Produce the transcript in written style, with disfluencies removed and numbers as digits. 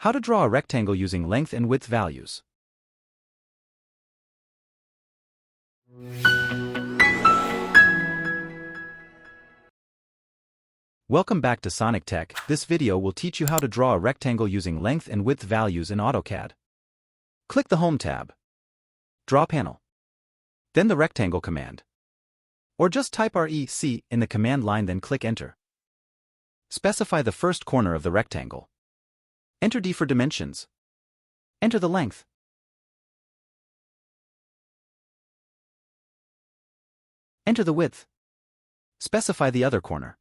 How to draw a rectangle using length and width values. Welcome back to Sonic Tech. This video will teach you how to draw a rectangle using length and width values in AutoCAD. Click the Home tab. Draw panel. Then the rectangle command. Or just type REC in the command line, then click Enter. Specify the first corner of the rectangle. Enter D for dimensions. Enter the length. Enter the width. Specify the other corner.